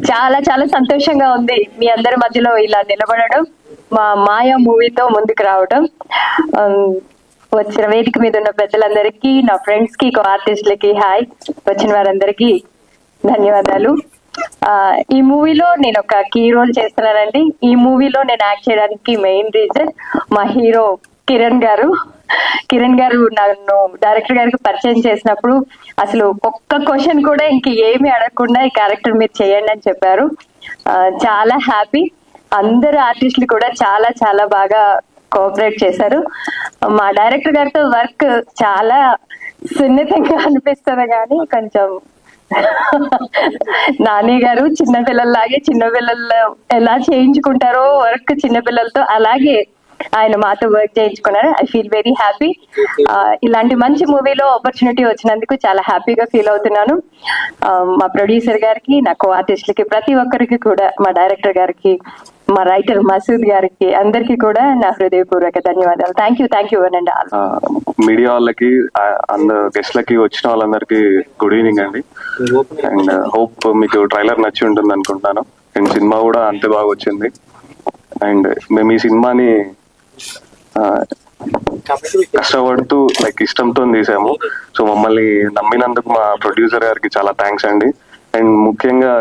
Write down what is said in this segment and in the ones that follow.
చాలా చాలా సంతోషంగా ఉంది మీ అందరి మధ్యలో ఇలా నిలబడడం, మా మాయా మూవీతో ముందుకు రావడం. వచ్చిన వేదిక మీద ఉన్న పెద్దలందరికీ, నా ఫ్రెండ్స్ కి, కో ఆర్టిస్టులకి హాయ్, వచ్చిన వారందరికీ ధన్యవాదాలు. ఈ మూవీలో నేను ఒక కీ రోల్ చేస్తున్నానండి. ఈ మూవీలో నేను యాక్ట్ చేయడానికి మెయిన్ రీజన్ మా హీరో కిరణ్ గారు. కిరణ్ గారు నన్ను డైరెక్టర్ గారికి పరిచయం చేసినప్పుడు అసలు ఒక్క క్వశ్చన్ కూడా ఇంక ఏమి అడగకుండా ఈ క్యారెక్టర్ మీరు చేయండి అని చెప్పారు. చాలా హ్యాపీ. అందరు ఆర్టిస్టులు కూడా చాలా చాలా బాగా కోఆపరేట్ చేశారు. మా డైరెక్టర్ గారితో వర్క్ చాలా సున్నితంగా అనిపిస్తుంది, కానీ కొంచెం నాని గారు చిన్నపిల్లల్లాగే, చిన్నపిల్లలు ఎలా చేయించుకుంటారో వర్క్ చిన్నపిల్లలతో, అలాగే ఆయన మాతో వర్క్ చేయించుకున్నారు. I feel very happy. ఇలాంటి మంచి మూవీలో ఆపర్చునిటీ వచ్చినందుకు చాలా హ్యాపీగా ఫీల్ అవుతున్నాను. మా ప్రొడ్యూసర్ గారికి, నా కో ఆర్టిస్టులకి, ప్రతి ఒక్కరికి కూడా, మా డైరెక్టర్ గారికి, మా రైటర్ మసూద్ గారికి, అందరికి కూడా నా హృదయపూర్వక ధన్యవాదాలు. థ్యాంక్ యూ అనండి. మీడియా వాళ్ళకి, గెస్ట్లకి, వచ్చిన వాళ్ళందరికీ గుడ్ ఈవినింగ్ అండి. అండ్ హోప్ మీకు ట్రైలర్ నచ్చి ఉంటుంది అనుకుంటున్నాను. అండ్ సినిమా కూడా అంతే బాగా వచ్చింది. అండ్ మేము ఈ సినిమాని కష్టపడుతూ ఇష్టంతో తీసాము. సో మమ్మల్ని నమ్మినందుకు మా ప్రొడ్యూసర్ గారికి చాలా థ్యాంక్స్ అండి. అండ్ ముఖ్యంగా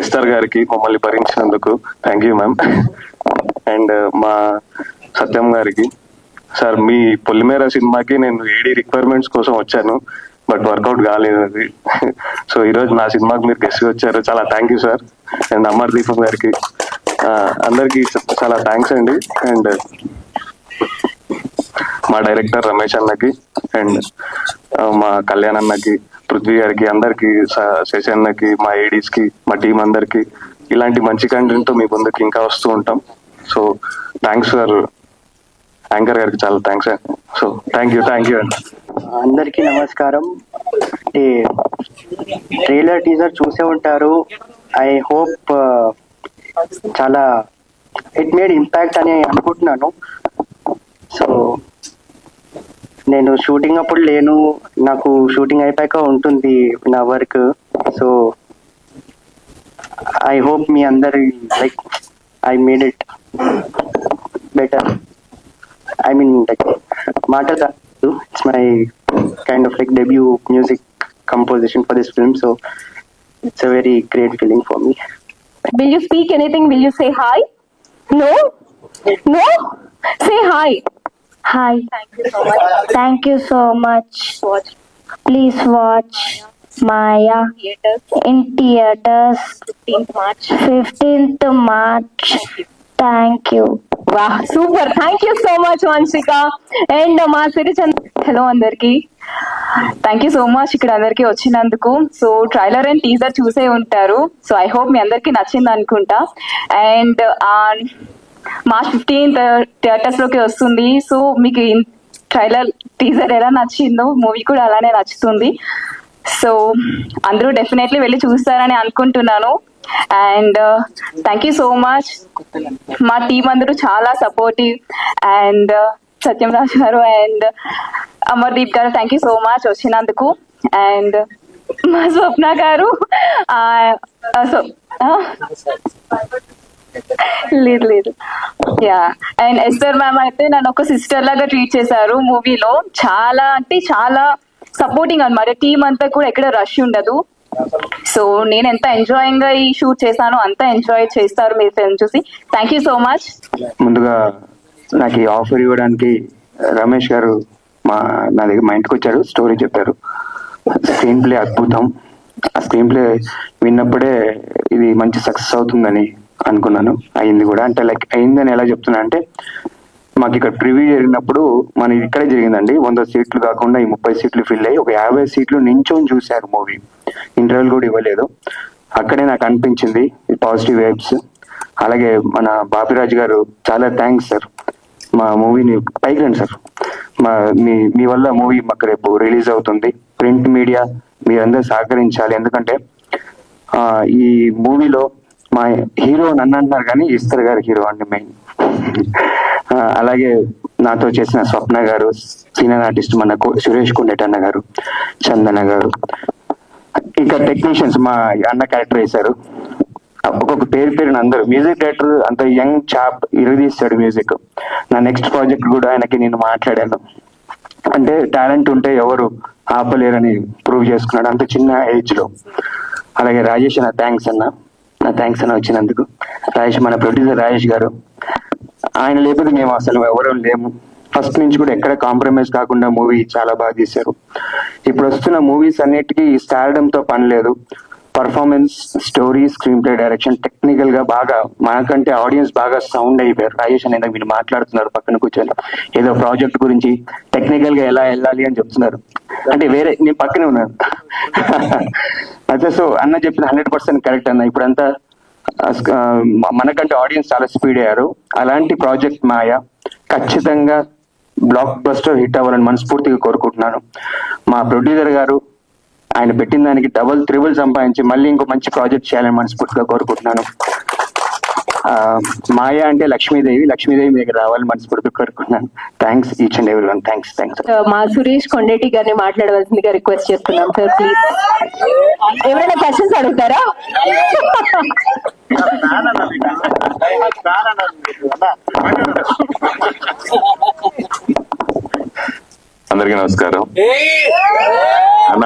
ఎస్టర్ గారికి మమ్మల్ని భరించినందుకు థ్యాంక్ యూ మ్యామ్. అండ్ మా సత్యం గారికి, సార్ మీ పొలిమేర సినిమాకి నేను ఏడీ రిక్వైర్మెంట్స్ కోసం వచ్చాను, బట్ వర్కౌట్ కాలేదు అది. సో ఈరోజు నా సినిమాకి మీరు గెస్ట్ వచ్చారు, చాలా thank you sir. And Amar దీపం గారికి, అందరికి చాలా థ్యాంక్స్ అండి. అండ్ మా డైరెక్టర్ రమేష్ అన్నకి, అండ్ మా కళ్యాణ్ అన్నకి, పృథ్వీ గారికి, అందరికి, శశి అన్నకి, మా ఏడీస్ కి, మా టీం అందరికి, ఇలాంటి మంచి కంటెంట్ తో మీ ముందుకి ఇంకా వస్తూ ఉంటాం. సో థ్యాంక్స్ ఫర్ యాంకర్ గారికి చాలా థ్యాంక్స్ అండి. సో థ్యాంక్ యూ అండి. అందరికీ నమస్కారం. ట్రైలర్ టీజర్ చూసే ఉంటారు. ఐ హోప్ చాలా ఇట్ మేడ్ ఇంపాక్ట్ అని అనుకుంటున్నాను. సో నేను షూటింగ్ అప్పుడు లేను, నాకు షూటింగ్ అయిపోయాక ఉంటుంది నా వర్క్. సో ఐ హోప్ మీ అందరి I made it better. I mean మాట it's my kind of debut music composition for this film, so it's a very great feeling for me. Will you speak anything? Will you say hi? No? Say hi. Hi. Thank you so much. Please watch Maya in theaters 15th March. Thank you. Wow, super. Thank you so much, Vanshika. And మా సిరిచంద్, hello అందరికి, thank you so much ఇక్కడ అందరికి వచ్చినందుకు. So trailer and teaser చూసే ఉంటారు. So I hope మీ అందరికి నచ్చింది అనుకుంటా. అండ్ March 15th థియేటర్స్ లోకి వస్తుంది. సో మీకు ట్రైలర్ టీజర్ ఎలా నచ్చిందో మూవీ కూడా అలానే నచ్చుతుంది. సో అందరూ డెఫినెట్లీ వెళ్ళి చూస్తారని అనుకుంటున్నాను. And thank you so much. మా టీం అందరూ చాలా సపోర్టివ్. అండ్ సత్యం రాజు గారు అండ్ అమర్దీప్ గారు, థ్యాంక్ యూ సో మచ్ వచ్చినందుకు. అండ్ మా స్వప్న గారు, లేదు యా. అండ్ ఎస్టర్ మ్యామ్ అయితే నన్ను ఒక సిస్టర్ లాగా ట్రీట్ చేశారు మూవీలో. చాలా అంటే చాలా సపోర్టింగ్ అనమాట. టీం అంతా కూడా ఎక్కడ రష్ ఉండదు. సో నేను ఎంత ఎంజాయింగ్ గా ఈ షూట్ చేశానో అంత ఎంజాయ్ చేస్తారు మీరు ఫిల్మ్ చూసి. Thank you so much. ముందుగా నాకు ఈ ఆఫర్ ఇవ్వడానికి రమేష్ గారు మా ఇంటికి వచ్చారు, స్టోరీ చెప్పారు. స్క్రీన్ ప్లే అద్భుతం. ఆ స్క్రీన్ ప్లే విన్నప్పుడే ఇది మంచి సక్సెస్ అవుతుందని అనుకున్నాను. అయింది కూడా. అంటే అయిందని ఎలా చెప్తున్నా అంటే, మాకు ఇక్కడ ప్రివ్యూ జరిగినప్పుడు మన ఇక్కడే జరిగిందండి. 100 సీట్లు కాకుండా ఈ 30 సీట్లు ఫిల్ అయ్యి ఒక 50 సీట్లు నించొని చూశారు మూవీ. ఇంటర్వెల్ కూడా ఇవ్వలేదు. అక్కడే నాకు అనిపించింది పాజిటివ్ వైబ్స్. అలాగే మన బాపిరాజు గారు, చాలా థ్యాంక్స్ సార్. మా మూవీని పైకి రండి సార్. మీ వల్ల మూవీ మాకు రేపు రిలీజ్ అవుతుంది. ప్రింట్ మీడియా మీరందరూ సహకరించాలి. ఎందుకంటే ఈ మూవీలో మా హీరో నన్ను అంటున్నారు కానీ ఈశ్వర్ గారి హీరో అండి మెయిన్. అలాగే నాతో చేసిన స్వప్న గారు, సీనియర్ ఆర్టిస్ట్ మన సురేష్ కుండేటన్న గారు, చందన గారు, ఇంకా టెక్నీషియన్స్ మా అన్న క్యారెక్టర్ వేశారు. ఒక్కొక్క పేరుని అందరూ. మ్యూజిక్ డైరెక్టర్ అంత యంగ్ చాప్ ఇరదీస్తాడు మ్యూజిక్. నా నెక్స్ట్ ప్రాజెక్ట్ కూడా ఆయనకి నేను మాట్లాడాను. అంటే టాలెంట్ ఉంటే ఎవరు ఆపలేరని ప్రూవ్ చేసుకున్నాడు అంత చిన్న ఏజ్ లో. అలాగే రాజేష్ నా థ్యాంక్స్ అన్న వచ్చినందుకు. రాజేష్ మన ప్రొడ్యూసర్ రాజేష్ గారు, ఆయన లేకపోతే మేము అసలు ఎవరూ లేము. ఫస్ట్ నుంచి కూడా ఎక్కడ కాంప్రమైజ్ కాకుండా మూవీ చాలా బాగా తీశారు. ఇప్పుడు వస్తున్న మూవీస్ అన్నిటికీ స్టార్డమ్ తో పని లేదు. Performance, story, screen play, direction technical గా బాగా మనకంటే ఆడియన్స్ బాగా సౌండ్ అయిపోయారు. రాజేష్ అనేది మీరు మాట్లాడుతున్నారు పక్కన కూర్చొని, ఏదో ప్రాజెక్ట్ గురించి టెక్నికల్ గా ఎలా వెళ్ళాలి అని చెప్తున్నారు. అంటే వేరే నేను పక్కనే ఉన్నాను. అదే సో అన్న చెప్పిన 100% కరెక్ట్ అన్న. ఇప్పుడంతా మనకంటే ఆడియన్స్ చాలా స్పీడ్ అయ్యారు. అలాంటి ప్రాజెక్ట్ మాయ ఖచ్చితంగా బ్లాక్ బస్టర్ హిట్ అవ్వాలని మనస్ఫూర్తిగా కోరుకుంటున్నాను. మా ప్రొడ్యూసర్ గారు ఆయన పెట్టిన దానికి డబుల్ త్రిబుల్ సంపాదించి మళ్ళీ ఇంకో మంచి ప్రాజెక్ట్ చేయాలని మనస్ఫూర్తిగా కోరుకుంటున్నాను. మాయ అంటే లక్ష్మీదేవి మీ దగ్గర రావాలని మనస్ఫూర్తిగా కోరుకుంటున్నాను. Thanks each and every one. Thanks. మా సురేష్ కొండేటి గారిని మాట్లాడవలసిందిగా రిక్వెస్ట్ చేస్తున్నాం సార్, ప్లీజ్. ఎవరైనా క్వశ్చన్స్ అడుగుతారా? అందరికీ నమస్కారం అన్న.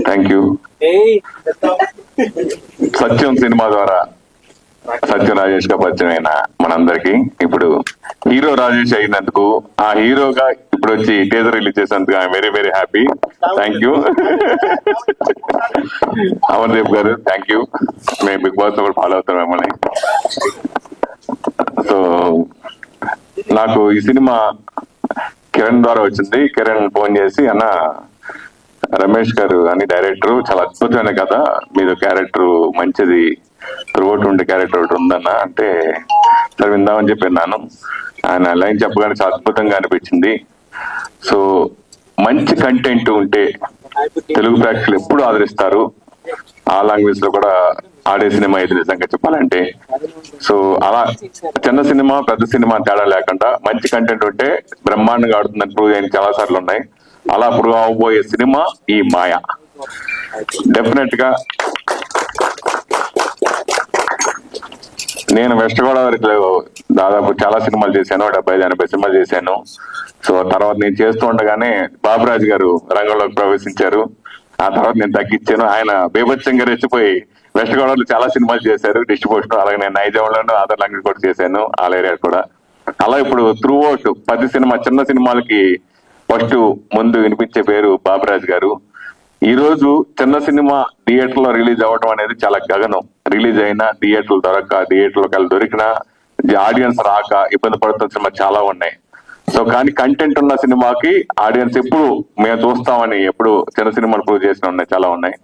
Thank you. సత్యం సినిమా ద్వారా సత్యం రాజేష్ గా పరిచయం అయిన మనందరికి ఇప్పుడు హీరో రాజేష్ అయినందుకు, ఆ హీరోగా ఇప్పుడు వచ్చి టీజర్ రిలీజ్ చేసినందుకు I'm very very happy. Thank you. Amardeep గారు థ్యాంక్ యూ. మేము బిగ్ బాస్ కూడా ఫాలో అవుతాం మిమ్మల్ని. సో నాకు ఈ సినిమా కిరణ్ ద్వారా వచ్చింది. కిరణ్ ఫోన్ చేసి, అన్న రమేష్ గారు అని డైరెక్టర్, చాలా అద్భుతమైన కథ, మీద క్యారెక్టర్ మంచిది, త్రూఅవుట్ ఉండే క్యారెక్టర్ ఒకటి ఉందన్న అంటే సరే విందామని చెప్పిన్నాను. ఆయన లైన్ చెప్పగానే చాలా అద్భుతంగా అనిపించింది. సో మంచి కంటెంట్ ఉంటే తెలుగు ప్రేక్షకులు ఎప్పుడు ఆదరిస్తారు. ఆ లాంగ్వేజ్ లో కూడా ఆడే సినిమా ఇది నిజంగా చెప్పాలంటే. సో అలా చిన్న సినిమా పెద్ద సినిమా తేడా లేకుండా మంచి కంటెంట్ ఉంటే బ్రహ్మాండంగా ఆడుతుందని ప్రూవ్ అయిన చాలా సార్లు ఉన్నాయి. అలా ప్రూవ్ అవబోయే సినిమా ఈ మాయ. డెఫినెట్ గా నేను వెస్ట్ గోదావరిలో దాదాపు చాలా సినిమాలు చేశాను, 70-80 సినిమాలు చేశాను. సో తర్వాత నేను చేస్తూ ఉండగానే బాబురాజు గారు రంగంలోకి ప్రవేశించారు. ఆ తర్వాత నేను తగ్గించాను. ఆయన బీభత్సంగా రెచ్చిపోయి వెస్ట్ గోదావరిలో చాలా సినిమాలు చేశారు డిస్ట్రిబ్యూషన్. అలాగే నేను నైజాంలోనూ ఆధార్ లాంగ్వేజ్ కూడా చేశాను, ఆల్ ఏరియా కూడా. అలా ఇప్పుడు త్రూ అవుట్ 10 సినిమా చిన్న సినిమాలకి ఫస్ట్ ముందు వినిపించే పేరు బాబురాజు గారు. ఈ రోజు చిన్న సినిమా థియేటర్ లో రిలీజ్ అవ్వడం అనేది చాలా గగనం. రిలీజ్ అయినా థియేటర్లు థియేటర్లోకి వెళ్ళి దొరికినా ఆడియన్స్ రాక ఇబ్బంది పడుతున్న సినిమా చాలా ఉన్నాయి. సో కానీ కంటెంట్ ఉన్న సినిమాకి ఆడియన్స్ ఎప్పుడు మేము చూస్తామని ఎప్పుడు చిన్న సినిమాలు ప్రూవ్ చేసిన ఉన్నాయి, చాలా ఉన్నాయి.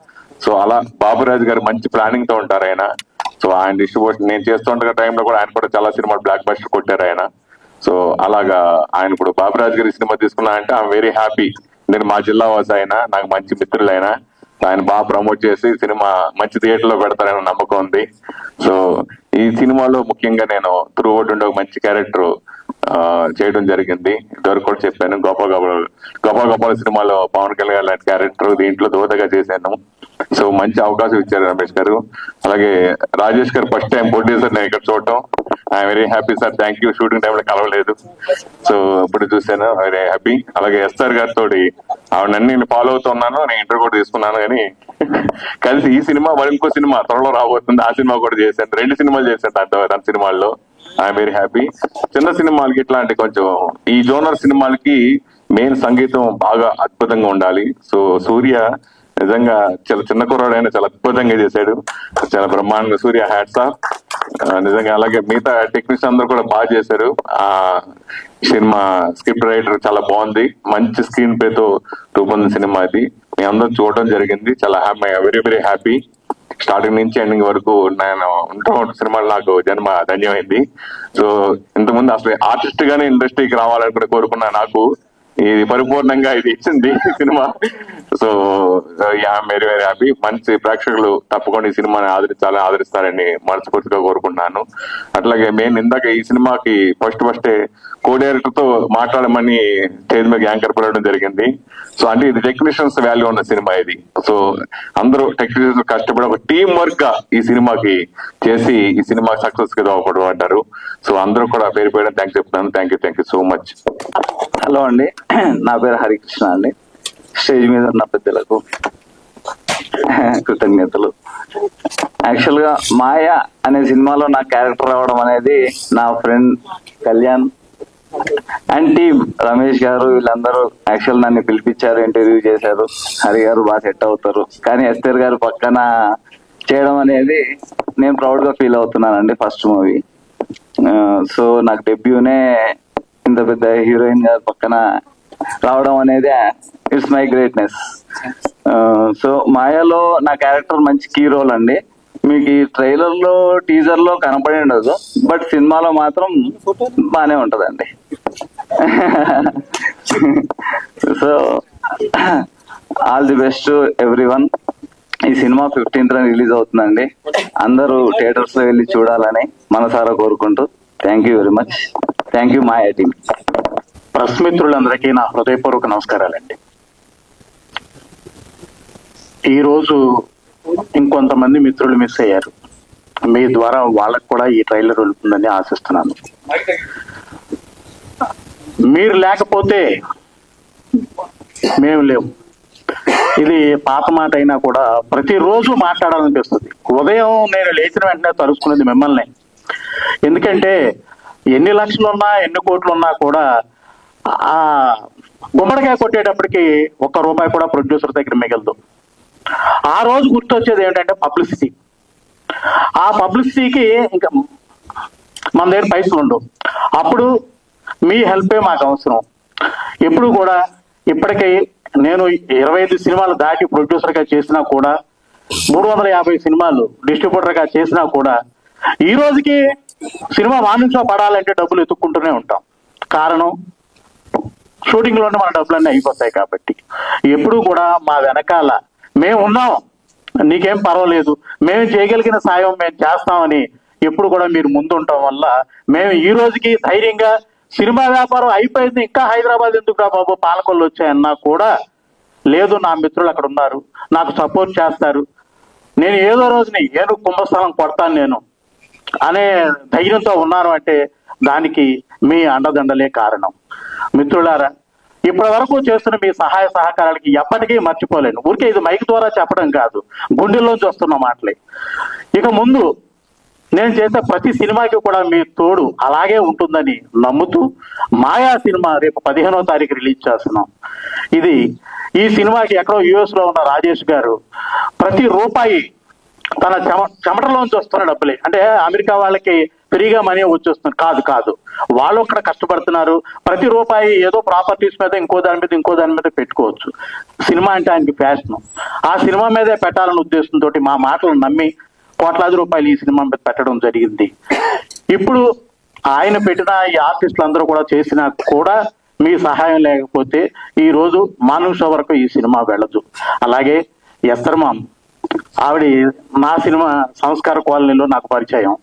సో అలా బాబురాజు గారు మంచి ప్లానింగ్ తో ఉంటారు ఆయన. సో ఆయన డిస్ట్రిబ్యూషన్ నేను చేస్తుంటే టైంలో కూడా ఆయన కూడా చాలా సినిమాలు బ్లాక్ బస్టర్ కొట్టారు ఆయన. సో అలాగా ఆయన ఇప్పుడు బాబురాజు గారి సినిమా తీసుకున్నా అంటే ఐఎమ్ వెరీ హ్యాపీ. నేను మా జిల్లా వాసి అయినా, నాకు మంచి మిత్రులు అయినా, ఆయన బాగా ప్రమోట్ చేసి సినిమా మంచి థియేటర్ లో పెడతారని నమ్మకం ఉంది. సో ఈ సినిమాలో ముఖ్యంగా నేను త్రూ అవుట్ ఉండే ఒక మంచి క్యారెక్టర్ చేయడం జరిగింది. ఇదివరకు కూడా చెప్పాను, గోపాల సినిమాలో పవన్ కళ్యాణ్ లాంటి క్యారెక్టర్ దీంట్లో దోతగా చేశాను. సో మంచి అవకాశం ఇచ్చారు రమేష్ గారు. అలాగే రాజేష్ గారు ఫస్ట్ టైం ప్రొడ్యూసర్ నేను ఇక్కడ చూడటం I'm very happy sir. Thank you. Shooting టైంలో కలవలేదు, సో ఇప్పుడు చూశాను, వెరీ హ్యాపీ. అలాగే ఎస్ఆర్ గారితో ఆవిడన్నీ నేను ఫాలో అవుతున్నాను, నేను ఇంటర్వ్యూ కూడా తీసుకున్నాను. కానీ కలిసి ఈ సినిమా మరి ఇంకో సినిమా త్వరలో రాబోతుంది, ఆ సినిమా కూడా చేశాను. 2 సినిమాలు చేశాను తన సినిమాల్లో. I'm very happy. చిన్న సినిమాలకి ఇట్లాంటి కొంచెం ఈ జోనర్ సినిమాలకి మెయిన్ సంగీతం బాగా అద్భుతంగా ఉండాలి. సో సూర్య నిజంగా చాలా చిన్న కుర్రాడైనా చాలా అద్భుతంగా చేశాడు, చాలా బ్రహ్మాండంగా. సూర్య హ్యాట్స్ ఆఫ్ నిజంగా. అలాగే మిగతా టెక్నీషియన్ అందరూ కూడా బాగా చేశారు. ఆ సినిమా స్క్రిప్ట్ రైటర్ చాలా బాగుంది, మంచి స్క్రీన్ ప్లే తో రూపొందిన సినిమా ఇది. మీ అందరూ చూడడం జరిగింది, చాలా వెరీ వెరీ హ్యాపీ. స్టార్టింగ్ నుంచి ఎండింగ్ వరకు నేను ఉంటున్న సినిమాలు నాకు జన్మ ధన్యమైంది. సో ఇంతకుముందు అసలు ఆర్టిస్ట్ గానే ఇండస్ట్రీకి రావాలని కూడా కోరుకున్నా. నాకు ఇది పరిపూర్ణంగా ఇది ఇచ్చింది cinema. So very very happy. మంచి ప్రేక్షకులు తప్పకుండా ఈ సినిమాని ఆదరిస్తారని మనస్ఫూర్తిగా కోరుకుంటున్నాను. అట్లాగే మేము ఇందాక ఈ సినిమాకి ఫస్ట్ కో డైరెక్టర్ తో మాట్లాడమని స్టేజ్ మీద యాంకర్ పిలవడం జరిగింది. సో అంటే ఇది టెక్నీషియన్స్ వాల్యూ ఉన్న సినిమా ఇది. సో అందరూ టెక్నీషియన్స్ కష్టపడి ఒక టీమ్ వర్క్ గా ఈ సినిమాకి చేసి ఈ సినిమా సక్సెస్ గా దోహదపడ్డారు. సో అందరూ కూడా పేరు పేరు థ్యాంక్స్ చెప్తున్నాను. Thank you so much. Hello అండి, నా పేరు హరికృష్ణ అండి. స్టేజ్ మీద ఉన్న పెద్దలకు కృతజ్ఞతలు. యాక్చువల్ గా మాయ అనే సినిమాలో నా క్యారెక్టర్ రావడం అనేది నా friend Kalyan and team Ramesh గారు వీళ్ళందరూ యాక్చువల్ నన్ను పిలిపించారు, ఇంటర్వ్యూ చేశారు. హరి గారు బాగా సెట్ అవుతారు, కానీ ఎస్తర్ గారు పక్కన చేయడం అనేది నేను ప్రౌడ్ గా ఫీల్ అవుతున్నానండి. ఫస్ట్ మూవీ, సో నాకు డెబ్యూనే ఇంత పెద్ద హీరోయిన్ గారు పక్కన రావడం అనేది ఇట్స్ మై గ్రేట్నెస్. సో మాయాలో నా క్యారెక్టర్ మంచి కీ రోల్ అండి. మీకు ఈ ట్రైలర్ లో టీజర్ లో కనపడి ఉండదు, బట్ సినిమాలో మాత్రం బానే ఉంటదండి. So all the best everyone. ఈ సినిమా 15th రిలీజ్ అవుతుందండి. అందరూ థియేటర్స్ లో వెళ్ళి చూడాలని మనసారా కోరుకుంటూ thank you very much. Thank you Maya team. Press మిత్రులందరికీ నా హృదయపూర్వక నమస్కారాలండి. ఈరోజు ఇంకొంతమంది మిత్రులు మిస్ అయ్యారు. మీ ద్వారా వాళ్ళకు కూడా ఈ ట్రైలర్ వెళ్తుందని ఆశిస్తున్నాను. మీరు లేకపోతే మేము లేవు. ఇది పాత మాట అయినా కూడా ప్రతిరోజు మాట్లాడాలనిపిస్తుంది. ఉదయం నేను లేచిన వెంటనే తలుసుకునేది మిమ్మల్ని. ఎందుకంటే ఎన్ని లక్షలున్నా ఎన్ని కోట్లున్నా కూడా ఆ గుమ్మడికాయ కొట్టేటప్పటికి ₹1 కూడా ప్రొడ్యూసర్ దగ్గర మిగలదు. ఆ రోజు గుర్తొచ్చేది ఏంటంటే పబ్లిసిటీ. ఆ పబ్లిసిటీకి ఇంకా మన దగ్గర పైసలు ఉండవు. అప్పుడు మీ హెల్పే మాకు అవసరం. ఎప్పుడు కూడా ఇప్పటికీ నేను 25 సినిమాలు దాటి ప్రొడ్యూసర్ గా చేసినా కూడా, 350 సినిమాలు డిస్ట్రిబ్యూటర్ గా చేసినా కూడా, ఈ రోజుకి సినిమా వాణిజ్యంలో పడాలంటే డబ్బులు ఎత్తుక్కుంటూనే ఉంటాం. కారణం షూటింగ్ లోనే మన డబ్బులన్నీ అయిపోతాయి. కాబట్టి ఎప్పుడు కూడా మా వెనకాల మేము ఉన్నాం, నీకేం పర్వాలేదు, మేము చేయగలిగిన సాయం మేము చేస్తామని ఎప్పుడు కూడా మీరు ముందుండటం వల్ల మేము ఈ రోజుకి ధైర్యంగా సినిమా వ్యాపారం అయిపోయింది, ఇంకా హైదరాబాద్ ఎందుకు రా బాబు, పాలకొల్లు వచ్చాయన్నా కూడా లేదు, నా మిత్రులు అక్కడ ఉన్నారు, నాకు సపోర్ట్ చేస్తారు, నేను ఏదో రోజుని ఏను కుంభస్థలం కొడతాను నేను అనే ధైర్యంతో ఉన్నాను అంటే దానికి మీ అండదండలే కారణం. మిత్రులారా, ఇప్పటి వరకు చేస్తున్న మీ సహాయ సహకారాలకి ఎప్పటికీ మర్చిపోలేను. ఊరికే ఇది మైక్ ద్వారా చెప్పడం కాదు, గుండెల్లోంచి వస్తున్న మాటలే. ఇక ముందు నేను చేసే ప్రతి సినిమాకి కూడా మీ తోడు అలాగే ఉంటుందని నమ్ముతూ మాయా సినిమా రేపు 15వ తారీఖు రిలీజ్ చేస్తున్నాం. ఈ సినిమాకి ఎక్కడో US లో ఉన్న రాజేష్ గారు ప్రతి రూపాయి తన చెమటలోంచి వస్తున్న డబ్బులే. అంటే అమెరికా వాళ్ళకి ఫ్రీగా మనీ వచ్చేస్తుంది కాదు, వాళ్ళు అక్కడ కష్టపడుతున్నారు. ప్రతి రూపాయి ఏదో ప్రాపర్టీస్ మీద ఇంకో దాని మీద పెట్టుకోవచ్చు. సినిమా అంటే ఆయనకి ప్యాషన్. ఆ సినిమా మీదే పెట్టాలన్న ఉద్దేశంతో మా మాటలు నమ్మి కోట్లాది రూపాయలు ఈ సినిమా మీద పెట్టడం జరిగింది. ఇప్పుడు ఆయన పెట్టిన ఈ ఆర్టిస్టులు అందరూ కూడా చేసినా కూడా మీ సహాయం లేకపోతే ఈ రోజు మానుష వరకు ఈ సినిమా వెళ్ళదు. అలాగే ఎస్తర్మాం, ఆవిడ నా సినిమా సంస్కార కాలనీలో నాకు పరిచయం.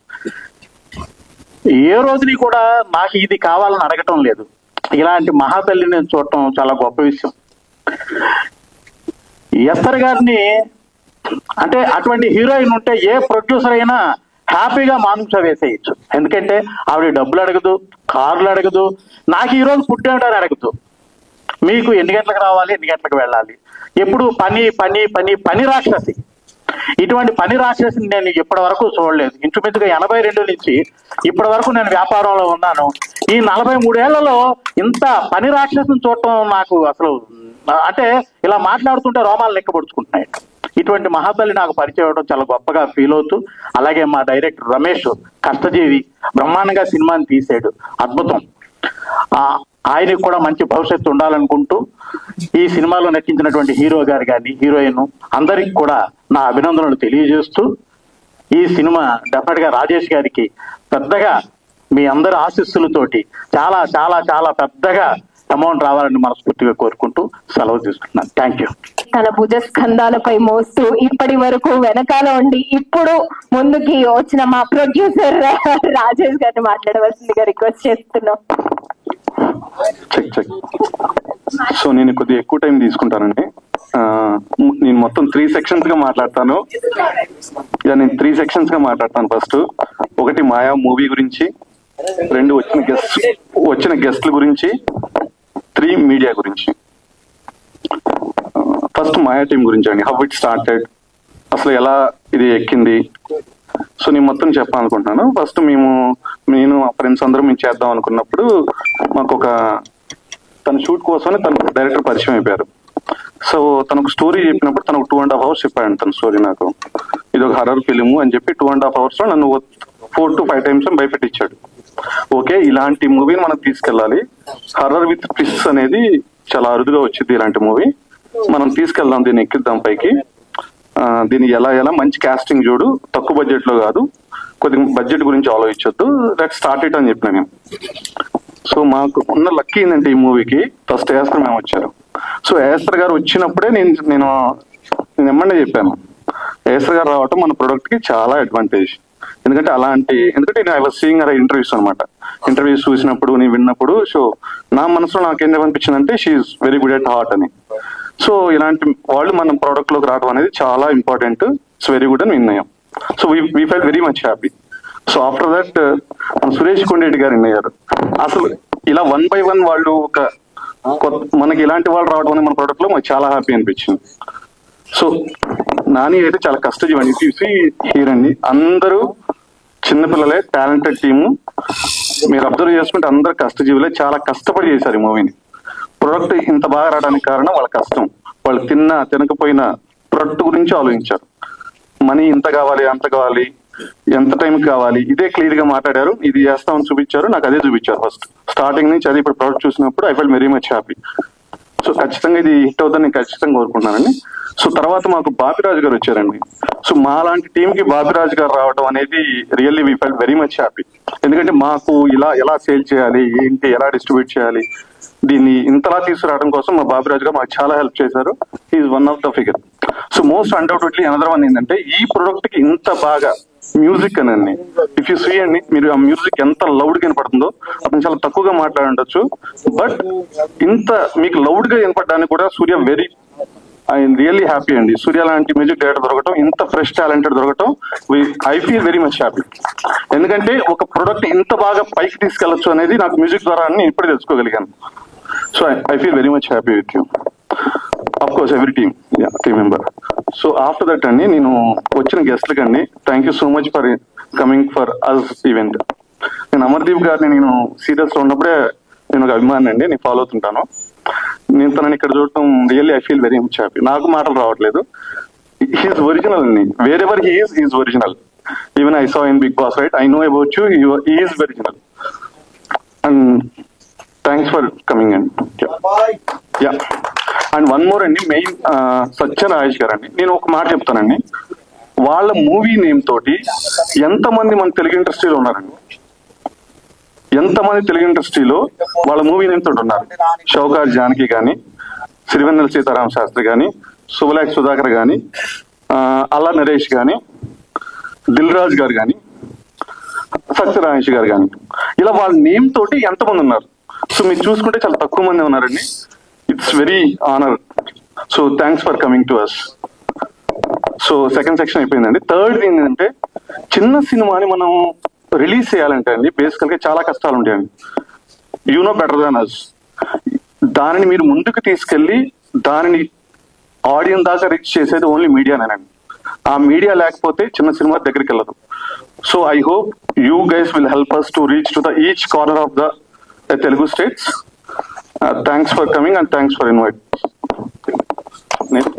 ఏ రోజుని కూడా నాకు ఇది కావాలని అడగటం లేదు. ఇలాంటి మహాతల్లిని నేను చూడటం చాలా గొప్ప విషయం. ఎస్తర్ గారిని అంటే అటువంటి హీరోయిన్ ఉంటే ఏ ప్రొడ్యూసర్ అయినా హ్యాపీగా మానుష వేసేయచ్చు. ఎందుకంటే ఆవిడ డబ్బులు అడగదు, కార్లు అడగదు, నాకు ఈరోజు పుట్టాడని అడగదు, మీకు ఎన్ని గంటలకు రావాలి, ఎన్ని గంటలకు వెళ్ళాలి, ఎప్పుడు పని పని పని పని రాక్షసి. ఇటువంటి పని రాక్షసిని నేను ఇప్పటి వరకు చూడలేదు. ఇంచుమించుగా 82 నుంచి ఇప్పటి వరకు నేను వ్యాపారంలో ఉన్నాను. ఈ 43 ఏళ్లలో ఇంత పని రాక్షసిని చూడటం నాకు అసలు అంటే ఇలా మాట్లాడుతుంటే రోమాలు లెక్కపడుచుకుంటున్నాయి. ఇటువంటి మహాతల్లి నాకు పరిచయం అవడం చాలా గొప్పగా ఫీల్ అవుతూ, అలాగే మా డైరెక్టర్ రమేష్ కష్టజీవి బ్రహ్మాండంగా సినిమాని తీసాడు, అద్భుతం. ఆయనకు కూడా మంచి భవిష్యత్తు ఉండాలనుకుంటూ ఈ సినిమాలో నటించినటువంటి హీరో గారు కానీ హీరోయిన్ అందరికి కూడా నా అభినందనలు తెలియజేస్తూ, ఈ సినిమా డెఫినెట్ గా రాజేష్ గారికి పెద్దగా మీ అందరి ఆశీస్సులతోటి చాలా చాలా చాలా పెద్దగా అమౌంట్ రావాలని మనస్ఫూర్తిగా కోరుకుంటూ సెలవు తీసుకుంటున్నాను. Thank you. తన భుజ స్కంధాలపై మోస్తూ ఇప్పటి వరకు వెనకాల ఉండి ఇప్పుడు ముందుకి వచ్చిన మా ప్రొడ్యూసర్ రాజేష్ గారిని మాట్లాడవలసిందిగా రిక్వెస్ట్ చేస్తున్నాం. సో నేను కొద్దిగా ఎక్కువ టైం తీసుకుంటానండి. నేను మొత్తం 3 sections గా మాట్లాడతాను. నేను 3 sections గా మాట్లాడతాను. ఫస్ట్ ఒకటి మాయా మూవీ గురించి, 2 వచ్చిన గెస్ట్ల గురించి, 3 మీడియా గురించి. ఫస్ట్ మాయా టీం గురించి అండి. హౌ ఇట్ స్టార్టెడ్, అసలు ఎలా ఇది ఎక్కింది, సో నేను మొత్తం చెప్పాలనుకుంటున్నాను. ఫస్ట్ నేను మా ఫ్రెండ్స్ అందరం మేము చేద్దాం అనుకున్నప్పుడు మాకు తన షూట్ కోసం తన డైరెక్టర్ పరిచయం అయిపోయారు. సో తనకు స్టోరీ చెప్పినప్పుడు తనకు 2.5 hours చెప్పాడు తన స్టోరీ. నాకు ఇది ఒక హర్రర్ ఫిలిం అని చెప్పి 2.5 hours లో నన్ను 4 to 5 times భయపెట్టించాడు. ఓకే, ఇలాంటి మూవీని మనం తీసుకెళ్ళాలి, హర్రర్ విత్ ట్విస్ట్స్ అనేది చాలా అరుదుగా వచ్చింది ఇలాంటి మూవీ, మనం తీసుకెళ్దాం, దీన్ని ఎక్కిద్దాం పైకి, దీన్ని ఎలా మంచి కాస్టింగ్ చూడు, తక్కువ బడ్జెట్ లో కాదు, కొద్దిగా బడ్జెట్ గురించి ఆలోచించొద్దు, లెట్ స్టార్ట్ ఇట్ అని చెప్పిన నేను. సో మాకు ఉన్న లక్కీ ఏంటంటే ఈ మూవీకి ఫస్ట్ ఏఎస్ఆర్ మేము వచ్చారు. సో ఏఎస్ఆర్ గారు వచ్చినప్పుడే నేను ఎమ్మండే చెప్పాను, ఏఎస్ఆర్ గారు రావటం మన ప్రొడక్ట్ కి చాలా అడ్వాంటేజ్. ఎందుకంటే నేను ఐ వాజ్ సీయింగ్ ఇంటర్వ్యూస్ అనమాట. ఇంటర్వ్యూస్ చూసినప్పుడు నేను విన్నప్పుడు సో నా మనసులో నాకేం అనిపించిందంటే she's very good at heart అని. సో ఇలాంటి వాళ్ళు మన ప్రోడక్ట్ లోకి రావడం అనేది చాలా ఇంపార్టెంట్, ఇట్స్ వెరీ గుడ్ అని విన్నాం. So we fell very much happy. So after that మన సురేష్ కొండరెడ్డి గారు అయ్యారు. అసలు ఇలా 1 by 1 వాళ్ళు మనకి ఇలాంటి వాళ్ళు రావడం అనేది మన ప్రోడక్ట్ లో మాకు చాలా హ్యాపీ అనిపించింది. సో నాని అయితే చాలా కష్టజీవండి. చూసి హీరండి, అందరూ చిన్నపిల్లలే, టాలెంటెడ్ టీము. మీరు అబ్జర్వ్ చేసుకుంటే అందరు కష్టజీవులే, చాలా కష్టపడి చేశారు ఈ మూవీని. ప్రొడక్ట్ ఇంత బాగా రావడానికి కారణం వాళ్ళ కష్టం. వాళ్ళు తినకపోయినా ప్రొడక్ట్ గురించి ఆలోచించారు. మనీ ఇంత కావాలి, అంత కావాలి, ఎంత టైం కావాలి, ఇదే క్లియర్ గా మాట్లాడారు. ఇది చేస్తామని చూపించారు, నాకు అదే చూపించారు ఫస్ట్ స్టార్టింగ్ నుంచి. అది ఇప్పుడు ప్రొడక్ట్ చూసినప్పుడు I fell very much happy. So ఖచ్చితంగా ఇది హిట్ అవుతుందని నేను ఖచ్చితంగా కోరుకుంటున్నానండి. సో తర్వాత మాకు బాపిరాజు గారు వచ్చారండి. సో మా లాంటి టీమ్ కి బాపిరాజు గారు రావడం అనేది really we fell very much happy. ఎందుకంటే మాకు ఎలా సేల్ చేయాలి, ఏంటి, ఎలా డిస్ట్రిబ్యూట్ చేయాలి, దీన్ని ఇంతలా తీసుకురావడం కోసం మా బాపిరాజు గారు మాకు చాలా హెల్ప్ చేశారు. Is one of the figure. So most undoubtedly another one ఏంటంటే ఈ ప్రొడక్ట్ కి ఇంత బాగా మ్యూజిక్ అనండి, ఇఫ్ యూ సీ అండి, మీరు ఆ మ్యూజిక్ ఎంత లౌడ్ గా వినపడుతుందో, అతను చాలా తక్కువగా మాట్లాడుండొచ్చు, బట్ ఇంత మీకు లౌడ్ గా వినపడడానికి కూడా సూర్య ఐఎమ్ రియల్లీ హ్యాపీ అండి. సూర్య లాంటి మ్యూజిక్ డైరెక్టర్ దొరకటం, ఇంత ఫ్రెష్ టాలెంటెడ్ దొరకటం, I feel very much happy. ఎందుకంటే ఒక ప్రొడక్ట్ ఇంత బాగా పైకి తీసుకెళ్లొచ్చు అనేది నాకు మ్యూజిక్ ద్వారా నేను ఇప్పుడే తెలుసుకోగలిగాను. So I feel very much happy with you, of course every team member. So after that అండి, నేను వచ్చిన గెస్ట్లకి అండి thank you so much for coming for us event. నేను అమర్దీప్ గారిని నేను సీరియస్ లో ఉన్నప్పుడే నేను ఒక అభిమాని అండి, నేను ఫాలో అవుతుంటాను. నేను తనని ఇక్కడ చూడటం really I feel very much happy. నాకు మాటలు రావట్లేదు. హీఈస్ ఒరిజినల్ అండి, wherever he's original. Even I saw in Bigg Boss, right, I know about you, he's original. And thanks for coming అండి. యా, అండ్ వన్ మోర్ అండి, main Satya Rajesh గారు అండి. నేను ఒక మాట చెప్తానండి, వాళ్ళ మూవీ నేమ్ తోటి ఎంతమంది మన తెలుగు ఇండస్ట్రీలో ఉన్నారండి, ఎంతమంది తెలుగు ఇండస్ట్రీలో వాళ్ళ మూవీ నేమ్ తోటి ఉన్నారు. షౌకార్ జానకి గాని, సిరివెన్నెల సీతారామ శాస్త్రి గాని, శుభలేఖ సుధాకర్ గాని, అల్లా నరేష్ గాని, దిల్ రాజు గారు గాని, సత్య రాజేష్ గారు గాని, ఇలా వాళ్ళ నేమ్ తోటి ఎంతమంది ఉన్నారు. సో మీరు చూసుకుంటే చాలా తక్కువ మంది ఉన్నారండి. It's very honour. So thanks for coming to us. So second section అయిపోయిందండి. థర్డ్ ఏంటంటే, చిన్న సినిమాని మనం రిలీజ్ చేయాలంటే అండి బేసికల్ గా చాలా కష్టాలు ఉంటాయండి. యూ నో బెటర్ దాన్ అస్. దానిని మీరు ముందుకు తీసుకెళ్లి దానిని ఆడియన్స్ దాకా రీచ్ చేసేది ఓన్లీ మీడియానేనండి. ఆ మీడియా లేకపోతే చిన్న సినిమా దగ్గరికి వెళ్ళదు. So I hope you guys will help us to reach to the each corner of the Telugu states. Thanks for coming and thanks for inviting.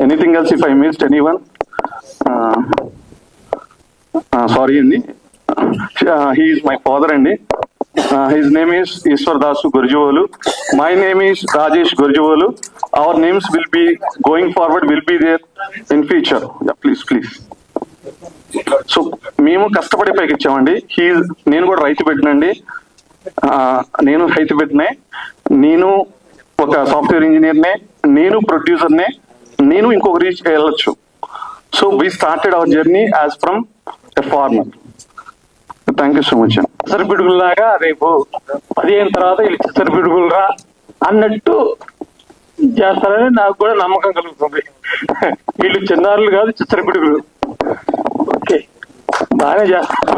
Anything else if I missed anyone? Sorry Andi. He is my father Andi. His name is Ishwar Dasu Gurjuvolu. My name is Rajesh Gurjuvolu. Our names will be going forward, will be there in future. Yeah, please. So మేము కష్టపడి పైకి ఇచ్చామండి. నేను కూడా రైతు పెట్టినండి, నేను రైతు పెట్టినే. నేను ఒక సాఫ్ట్వేర్ ఇంజనీర్నే, నేను ప్రొడ్యూసర్నే, నేను ఇంకొక రీచ్ వెళ్ళొచ్చు. So we started our journey as from a farmer. Thank you so much. చిచ్చరపిడుగుల్లాగా రేపు 15 తర్వాత వీళ్ళు చిచ్చరపిడుగులరా అన్నట్టు చేస్తారని నాకు కూడా నమ్మకం కలుగుతుంది. వీళ్ళు చిన్నారులు కాదు, చిచ్చరపిడుగులు. ఓకే, బాగానే చేస్తారు.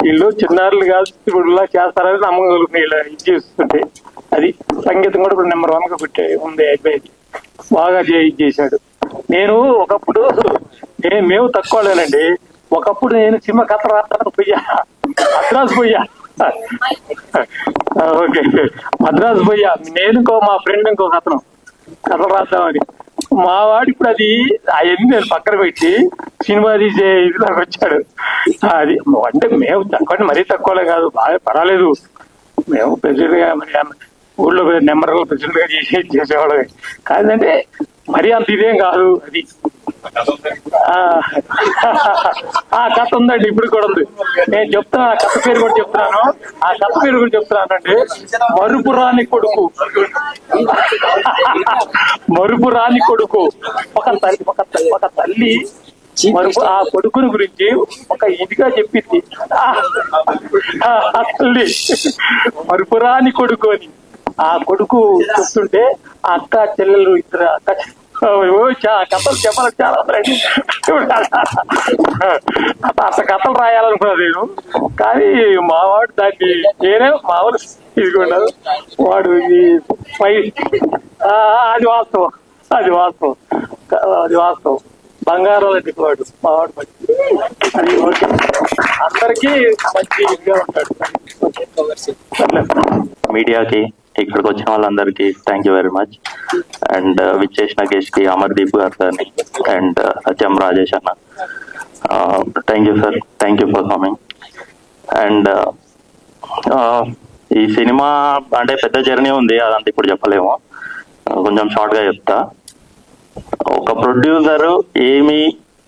వీళ్ళు చిన్నారులు కాదు, చిచ్చరపిడుగులా చేస్తారని నమ్మకం కలుగుతుంది. ఇలా ఇది చేస్తుంటే అది సంగీతం కూడా ఇప్పుడు నెంబర్ 1 గా పెట్టే ఉంది. అయిపోయింది, బాగా చేశాడు. నేను ఒకప్పుడు మేము తక్కువలేనండి. ఒకప్పుడు నేను సినిమా కథ రాస్తాను పోయా, మద్రాసు పోయా. ఓకే, మద్రాసు పోయా నేను, మా ఫ్రెండ్ ఇంకొక అతను కథలు రాద్దామని. మా వాడు ఇప్పుడు అది అవన్నీ నేను పక్కన పెట్టి సినిమా తీసే ఇదిలాగా వచ్చాడు. అది అంటే మేము తక్కువ, మరీ తక్కువలే కాదు, బాగా పర్వాలేదు. మేము ప్రెసిడెంట్ గా మరి ఊళ్ళో నెంబర్ ప్రెసిడెంట్ గా చేసేవాళ్ళమే. కాదంటే మరీ అంత ఇదేం కాదు. అది ఆ కథ ఉందండి, ఇప్పుడు కూడా ఉంది. నేను చెప్తున్నా, ఆ కథ పేరు కూడా చెప్తున్నాను. ఆ కథ పేరు కూడా చెప్తున్నానండి. మరుపురాని కొడుకు. మరుపురాని కొడుకు. ఒక తల్లి మరుపు ఆ కొడుకుని గురించి ఒక ఇదిగా చెప్పింది. ఆ తల్లి మరుపురాని కొడుకు అని. ఆ కొడుకు చెప్తుంటే ఆ అక్క చెల్లెలు ఇద్దరు కథలు చెప్పాలి చాలా. అంత కథలు రాయాలనుకున్నా నేను, కానీ మావాడు దాన్ని నేనే మావాడు తీసుకున్నాడు. వాడు అది వాస్తవం, అది వాస్తవం, అది వాస్తవం. బంగారం లాంటి వాడు మావాడు. అది అందరికీ మంచి ఇదిగా ఉంటాడు. మీడియాకి, ఇక్కడికి వచ్చిన వాళ్ళందరికీ thank you very much. And విచ్చేసిన గెస్ట్ కి అమర్దీప్ గారు సార్ని అండ్ సత్యం రాజేష్ అన్న, thank you sir, thank you for coming. And ఈ సినిమా అంటే పెద్ద జర్నీ ఉంది, అదంతా ఇప్పుడు చెప్పలేము, కొంచెం షార్ట్ గా చెప్తా. ఒక ప్రొడ్యూసర్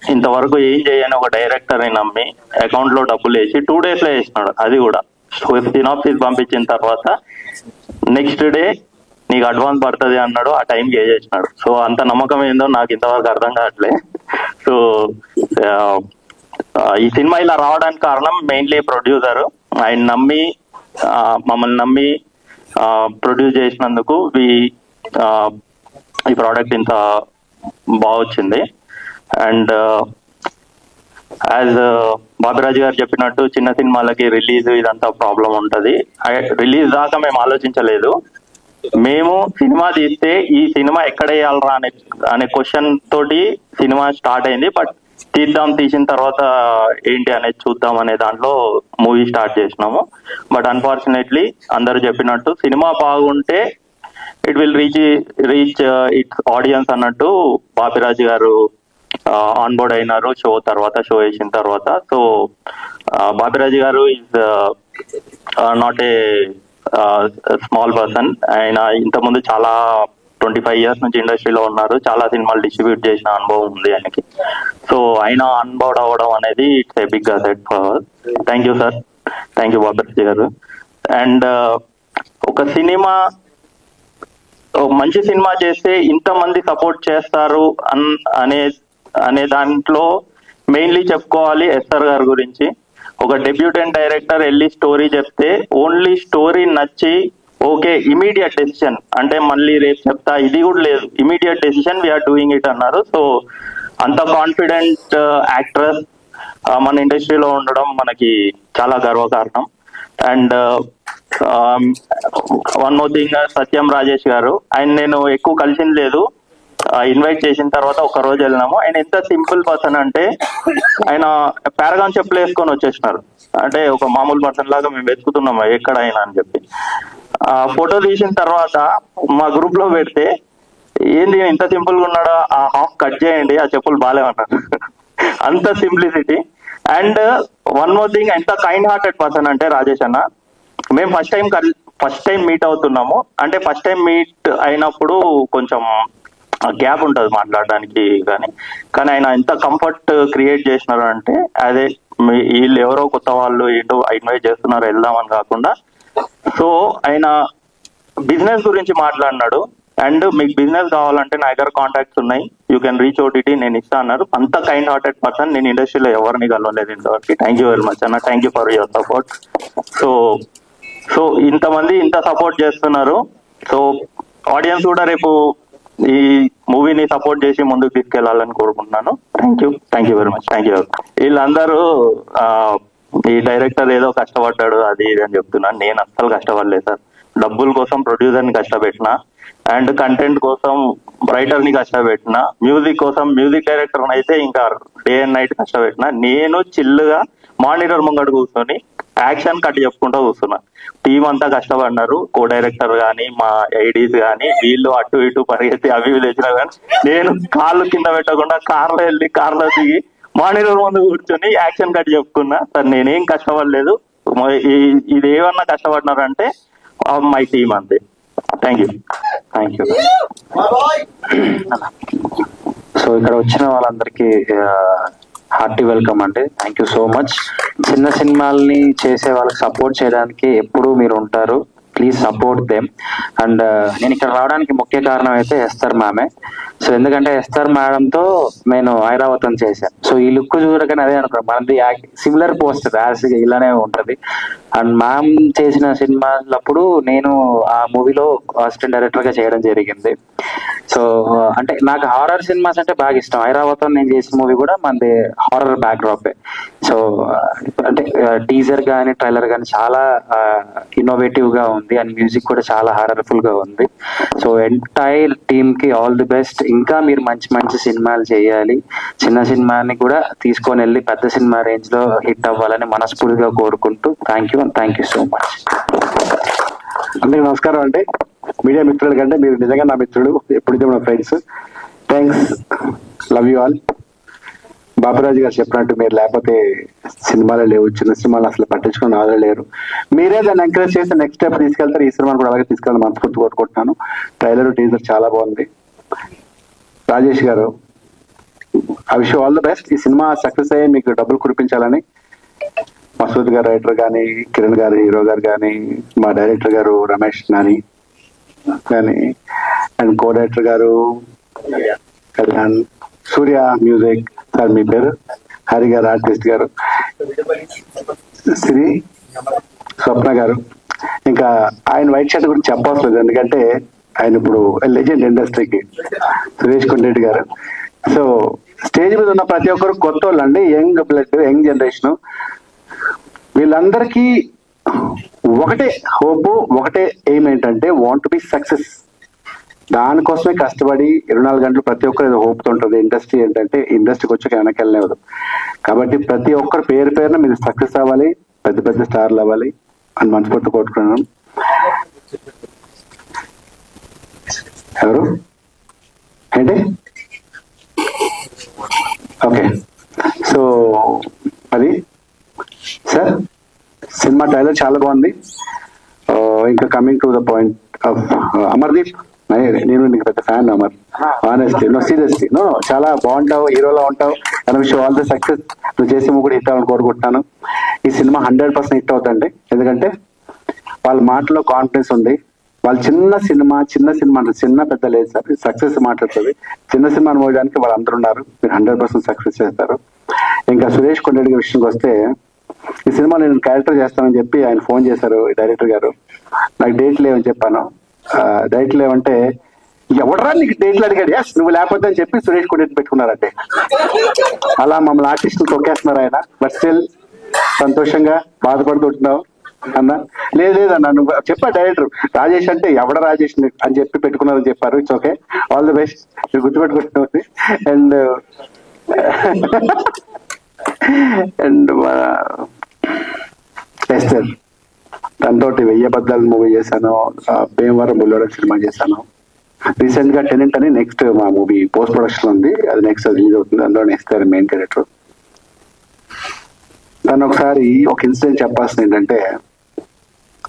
ఇంతవరకు ఏం చేయని ఒక డైరెక్టర్ ని నమ్మి అకౌంట్ లో డబ్బులు వేసి 2 days లో వేసినాడు. అది కూడా సినాప్సిస్ పంపించిన తర్వాత నెక్స్ట్ డే నీకు అడ్వాన్స్ పడుతుంది అన్నాడు. ఆ టైంకి వేసేసినాడు. సో అంత నమ్మకం ఏందో నాకు ఇంతవరకు అర్థం కావట్లే. సో ఈ సినిమా ఇలా రావడానికి కారణం మెయిన్లీ ప్రొడ్యూసర్. ఆయన నమ్మి మమ్మల్ని నమ్మి ప్రొడ్యూస్ చేసినందుకు ఈ ప్రోడక్ట్ ఇంత బాగా వచ్చింది. అండ్ యాజ్ బాబిరాజు గారు చెప్పినట్టు చిన్న సినిమాలకి రిలీజ్ ఇదంతా ప్రాబ్లం ఉంటది. రిలీజ్ దాకా మేము ఆలోచించలేదు. మేము సినిమా తీస్తే ఈ సినిమా ఎక్కడ వేయాలరా అనే క్వశ్చన్ తోటి సినిమా స్టార్ట్ అయింది. బట్ తీసిన తర్వాత ఏంటి అనేది చూద్దాం అనే దాంట్లో మూవీ స్టార్ట్ చేసినాము. బట్ అన్ఫార్చునేట్లీ అందరూ చెప్పినట్టు సినిమా బాగుంటే it will reach its audience అన్నట్టు బాపిరాజు గారు ఆన్ బోర్డ్ అయినారు షో వేసిన తర్వాత. సో బాపిరాజు గారు is not a small person. ఆయన ఇంతకుముందు చాలా 25 years నుంచి ఇండస్ట్రీలో ఉన్నారు. చాలా సినిమాలు డిస్ట్రిబ్యూట్ చేసిన అనుభవం ఉంది ఆయనకి. సో ఆయన ఆన్ బోర్డ్ అవ్వడం అనేది it's a big asset for. Thank you sir, thank you Bapiraju గారు. అండ్ ఒక మంచి సినిమా చేస్తే ఇంతమంది సపోర్ట్ చేస్తారు అనే దాంట్లో మెయిన్లీ చెప్పుకోవాలి ఎస్ఆర్ గారి గురించి. ఒక డెబ్యూటెంట్ డైరెక్టర్ వెళ్ళి స్టోరీ చెప్తే ఓన్లీ స్టోరీ నచ్చి ఓకే ఇమీడియట్ డెసిషన్, అంటే మళ్ళీ రేపు చెప్తా ఇది కూడా లేదు, immediate decision we're doing it అన్నారు. సో అంత కాన్ఫిడెంట్ యాక్ట్రెస్ మన ఇండస్ట్రీలో ఉండడం మనకి చాలా గర్వకారణం. And one more thing, Satyam Rajesh గారు, ఆయన నేను ఎక్కువ కలిసింది లేదు. ఇన్వైట్ చేసిన తర్వాత ఒక రోజు వెళ్ళినాము. ఆయన ఎంత సింపుల్ పర్సన్ అంటే ఆయన పారగాన్ చెప్పులు వేసుకొని వచ్చేసినారు. అంటే ఒక మామూలు పర్సన్ లాగా మేము వెతుకుతున్నాము ఎక్కడ అయినా అని చెప్పి. ఫోటో తీసిన తర్వాత మా గ్రూప్ లో పెడితే ఏంది ఇంత సింపుల్ గా ఉన్నాడా, ఆ హాఫ్ కట్ చేయండి, ఆ చెప్పులు బాగాలేమన్నారు. అంత simplicity. And one more thing, ఎంత కైండ్ హార్టెడ్ పర్సన్ అంటే రాజేష్ అన్న, మేము ఫస్ట్ టైం మీట్ అవుతున్నాము. అంటే ఫస్ట్ టైం మీట్ అయినప్పుడు కొంచెం గ్యాప్ ఉంటుంది మాట్లాడడానికి, కానీ ఆయన ఎంత కంఫర్ట్ క్రియేట్ చేసినారు అంటే అదే వీళ్ళు ఎవరో కొత్త వాళ్ళు ఏంటో ఇన్వైట్ చేస్తున్నారు వెళ్దామని కాకుండా. సో ఆయన బిజినెస్ గురించి మాట్లాడినాడు. అండ్ మీకు బిజినెస్ కావాలంటే నా దగ్గర కాంటాక్ట్స్ ఉన్నాయి, యూ కెన్ రీచ్ ఓటీటీ, నేను ఇస్తా అన్నారు. అంత కైండ్ హార్టెడ్ పర్సన్. నేను ఇండస్ట్రీలో ఎవరిని కలవలేదు ఇంతవరకు. థ్యాంక్ యూ వెరీ మచ్ అన్న, thank you for your support. So ఇంతమంది ఇంత సపోర్ట్ చేస్తున్నారు. సో ఆడియన్స్ కూడా రేపు ఈ మూవీని సపోర్ట్ చేసి ముందుకు తీసుకెళ్లాలని కోరుకుంటున్నాను. Thank you very much. Thank you. వీళ్ళందరూ ఈ డైరెక్టర్ ఏదో కష్టపడ్డాడు అది ఇది అని చెప్తున్నాను. నేను అస్సలు కష్టపడలేదు సార్. డబ్బుల కోసం ప్రొడ్యూసర్ ని కష్టపెట్టిన, అండ్ కంటెంట్ కోసం రైటర్ ని కష్టపెట్టిన, మ్యూజిక్ కోసం మ్యూజిక్ డైరెక్టర్ అయితే ఇంకా డే అండ్ నైట్ కష్టపెట్టిన. నేను చిల్లుగా మానిటర్ ముంగడు కూర్చొని యాక్షన్ కట్ చెప్పుకుంటూ కూర్చున్నా. టీం అంతా కష్టపడినారు, కో డైరెక్టర్ కానీ మా ఐడీస్ కానీ, వీళ్ళు అటు ఇటు పరిగెత్తి అవి తెచ్చినా కానీ నేను కాళ్ళు కింద పెట్టకుండా కార్లో వెళ్ళి కార్లో దిగి మానిటర్ ముందు కూర్చొని యాక్షన్ కట్ చెప్పుకున్నా. సార్ నేనేం కష్టపడలేదు. ఇది ఏమన్నా కష్టపడినారంటే మై టీమ్ అంతే. Thank you. సో ఇక్కడ వచ్చిన వాళ్ళందరికీ హార్టీ వెల్కమ్ అండి. Thank you so much. చిన్న సినిమాల్ని చేసే వాళ్ళకి సపోర్ట్ చేయడానికి ఎప్పుడూ మీరు ఉంటారు. Please support them. అండ్ నేను ఇక్కడ రావడానికి ముఖ్య కారణం అయితే ఎస్తర్ మ్యామే. సో ఎందుకంటే ఎస్తర్ మేడంతో నేను ఐరావతం చేశాను. సో ఈ లుక్ చూడగానే అదే అనుకున్నాను, మనది సిమిలర్ పోస్టర్ యాసిగా ఇలానే ఉంటది. అండ్ మ్యామ్ చేసిన సినిమాలప్పుడు నేను ఆ మూవీలో అసిస్టెంట్ డైరెక్టర్ గా చేయడం జరిగింది. సో అంటే నాకు హారర్ సినిమాస్ అంటే బాగా ఇష్టం. ఐరావతం నేను చేసిన మూవీ కూడా మనది హారర్ బ్యాక్ డ్రాప్. సో అంటే టీజర్ కానీ ట్రైలర్ కానీ చాలా ఇన్నోవేటివ్ గా ఉంది, అండ్ మ్యూజిక్ కూడా చాలా హారర్ఫుల్ గా ఉంది. సో ఎంటైర్ టీమ్ కి ఆల్ ది బెస్ట్. ఇంకా మీరు మంచి మంచి సినిమాలు చేయాలి. చిన్న సినిమాని కూడా తీసుకొని వెళ్ళి పెద్ద సినిమా రేంజ్ లో హిట్ అవ్వాలని మనస్ఫూర్తిగా కోరుకుంటూ థ్యాంక్ యూ సో మచ్. అందరికి నమస్కారం అండి. మీడియా మిత్రుల కంటే మీరు నిజంగా నా మిత్రులు, ఎప్పుడైతే నా friends. Thanks, love you all. Baburaju గారు చెప్పినట్టు మీరు లేకపోతే సినిమాలు లేవు, చిన్న సినిమాలు అసలు పట్టించుకుని ఆదరణ లేరు. మీరే దాన్ని ఎంకరేజ్ చేసి నెక్స్ట్ స్టెప్ తీసుకెళ్తారు. ఈ సినిమాను కూడా అలాగే తీసుకెళ్ళాలని మనస్ఫూర్తి కోరుకుంటున్నాను. ట్రైలర్ టీజర్ చాలా బాగుంది. రాజేష్ గారు, I wish you all the best. ఈ సినిమా సక్సెస్ అయ్యి మీకు డబ్బులు కురిపించాలని మసూద్ గారు రైటర్ కానీ, కిరణ్ గారు హీరో గారు కానీ, మా డైరెక్టర్ గారు రమేష్ నాని కానీ, అండ్ కో డైరెక్టర్ గారు కళ్యాణ్, సూర్య మ్యూజిక్ సార్ మీ పేరు, హరి గారు ఆర్టిస్ట్ గారు, శ్రీ స్వప్న గారు, ఇంకా ఆయన వైట్ షర్ట్ గురించి చెప్పవలసిన లేదు ఎందుకంటే ఆయన ఇప్పుడు లెజెండ్ ఇండస్ట్రీకి, సురేష్ కొండరెడ్డి గారు. సో స్టేజ్ మీద ఉన్న ప్రతి ఒక్కరు కొత్త వాళ్ళు అండి, యంగ్ బ్లడ్, యంగ్ జనరేషన్. వీళ్ళందరికీ ఒకటే హోప్, ఒకటే ఎయిమ్ ఏంటంటే వాంట్ టు బి సక్సెస్. దానికోసమే కష్టపడి 24 గంటలు ప్రతి ఒక్కరు ఏదో హోప్తో ఉంటుంది. ఇండస్ట్రీ ఏంటంటే ఇండస్ట్రీకి వచ్చాక వెనక్కి వెళ్ళలేదు. కాబట్టి ప్రతి ఒక్కరు పేరు పేరున మీరు సక్సెస్ అవ్వాలి, పెద్ద పెద్ద స్టార్లు అవ్వాలి అని మనస్ఫూర్తి కోరుకున్నాను. ఎవరు ఏంటి? ఓకే, సో అది సార్ సినిమా ట్రైలర్ చాలా బాగుంది. ఇంకా coming to the point of Amardeep, నేను నీకు పెద్ద fan Amar. Honestly, no seriously, no చాలా బాగుంటావు, హీరోలో ఉంటావు. And wish all the success. నువ్వు చేసే మూవీ కూడా హిట్ అవ్వాలని కోరుకుంటున్నాను. ఈ సినిమా 100% హిట్ అవుతుంది. ఎందుకంటే వాళ్ళ మాటలో కాన్ఫిడెన్స్ ఉంది. వాళ్ళు చిన్న సినిమా అంటే చిన్న పెద్ద లేదు సార్, సక్సెస్ మాట్లాడుతుంది. చిన్న సినిమాని మోయడానికి వాళ్ళు అందరూ ఉన్నారు. మీరు 100% సక్సెస్ చేస్తారు. ఇంకా సురేష్ కొండరెడ్డి విషయంకి వస్తే, ఈ సినిమా నేను క్యారెక్టర్ చేస్తానని చెప్పి ఆయన ఫోన్ చేశారు డైరెక్టర్ గారు. నాకు డేట్ లేవని చెప్పాను. డేట్ లేవంటే ఎవడరా నీకు డేట్లు అడిగాడు, ఎస్ నువ్వు లేకపోతే అని చెప్పి సురేష్ కొండరెడ్డి పెట్టుకున్నారంటే. అలా మమ్మల్ని ఆర్టిస్టులు తొక్కేస్తున్నారు ఆయన. బట్ స్టిల్ సంతోషంగా బాధపడుతుంటున్నావు అన్న. లేదన్నా నువ్వు చెప్పా డైరెక్టర్ రాజేష్ అంటే ఎవడ రాజేష్ అని చెప్పి పెట్టుకున్నారని చెప్పారు. It's okay, all the best. మీరు గుర్తుపెట్టుకుంటుంది. అండ్ ఎస్టర్ తనతోటి 1000 అబద్ధాలు మూవీ చేశాను, భీమవరం బుల్లోడ సినిమా చేశాను. రీసెంట్ గా టెనెంట్ అని నెక్స్ట్ మా మూవీ పోస్ట్ ప్రొడక్షన్ ఉంది, అది నెక్స్ట్ రిలీజ్ అవుతుంది. అందులో నెక్స్ట్ మెయిన్ క్యారెక్టర్. తను ఒకసారి ఒక ఇన్సిడెంట్ చెప్పాల్సింది ఏంటంటే,